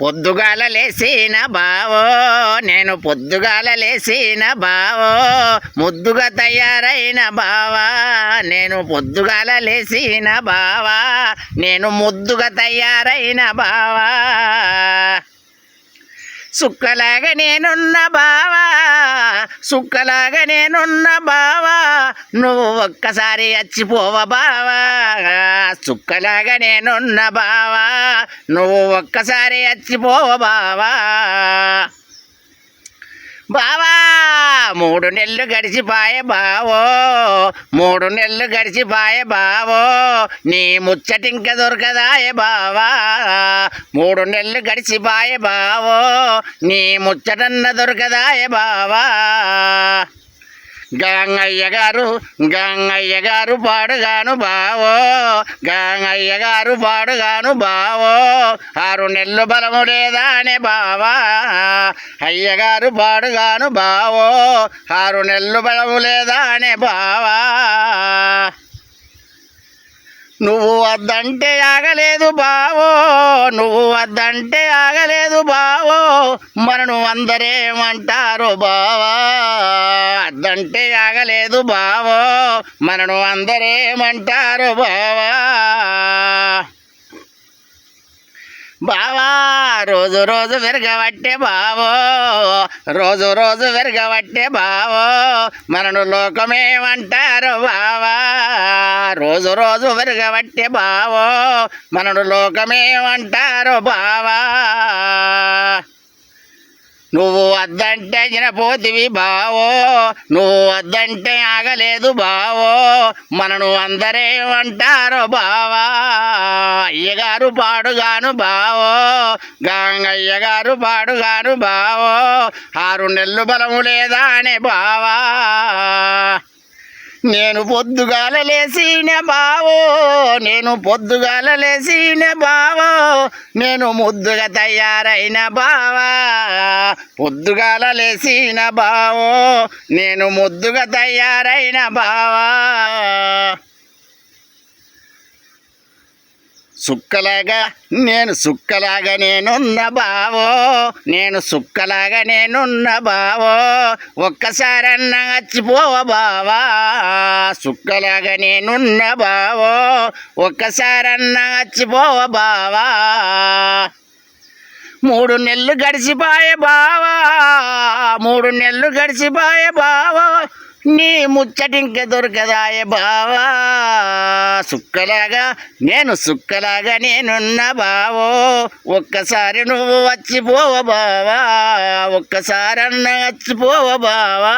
పొద్దుగాల లేసిన బావో నేను పొద్దుగాల లేసిన బావో ముద్దుగా తయారైన బావా నేను పొద్దుగాల లేసిన బావా నేను ముద్దుగా తయారైన బావా సుక్కలాగా నేనున్న బావా సుక్కలాగా నేనున్న బావా నువ్వు ఒక్కసారి వచ్చిపోవ బావా సుక్కలాగా నేనున్న బావా నువ్వు ఒక్కసారి వచ్చిపోవ బావా బావా 3 నెలలు గడిచిపాయే బావో 3 నెలలు గడిచిపాయే బావో నీ ముచ్చటింక దొరకదాయే బావా 3 నెలలు గడిచిపాయే బావో నీ ముచ్చటన్న దొరకదాయే బావా గంగయ్య గారు పాడుగాను బావో గంగయ్య గారు పాడుగాను బావో 6 నెలలు బలము లేదానే బావా అయ్యగారు పాడుగాను బావో 6 నెలలు బలము లేదానే బావా నువ్వు వద్దంటే ఆగలేదు బావో నువ్వు వద్దంటే ఆగలేదు బావో మనను అందరేమంటారు బావా వద్దంటే ఆగలేదు బావో మనను అందరేమంటారు బావా బావా రోజు రోజు విరగబట్టే బావో రోజు రోజు విరగబట్టే బావో మనను లోకమేమంటారు బావా రోజు రోజు విరగబట్టే బావో మనను లోకమేమంటారు బావా నువ్వు వద్దంటే పోతివి బావో నువ్వు వద్దంటే ఆగలేదు బావో మనను అందరేమంటారు బావా అయ్యగారు పాడుగాను బావో గంగయ్య గారు పాడుగాను బావో 6 నెలలు బలము లేదా అనే బావా నేను పొద్దుగాల లేసిన బావో నేను పొద్దుగాల లేసిన బావో నేను ముద్దుగా తయారైన బావా పొద్దుగాల లేసిన బావో నేను ముద్దుగా తయారైన బావా సుక్కలాగా నేనున్న బావో నేను సుక్కలాగా నేనున్న బావో ఒక్కసారన్న వచ్చిపోవ బావా సుక్కలాగా నేనున్న బావో ఒక్కసారన్న వచ్చిపోవ బావా 3 నెలలు గడిచిపాయే బావా 3 నెలలు గడిచిపాయే బావా నీ ముచ్చటింక దొరకదాయే బావా సుక్కలాగా నేనున్న బావో ఒక్కసారి నువ్వు వచ్చిపోవ బావా ఒక్కసారన్న వచ్చిపోవ బావా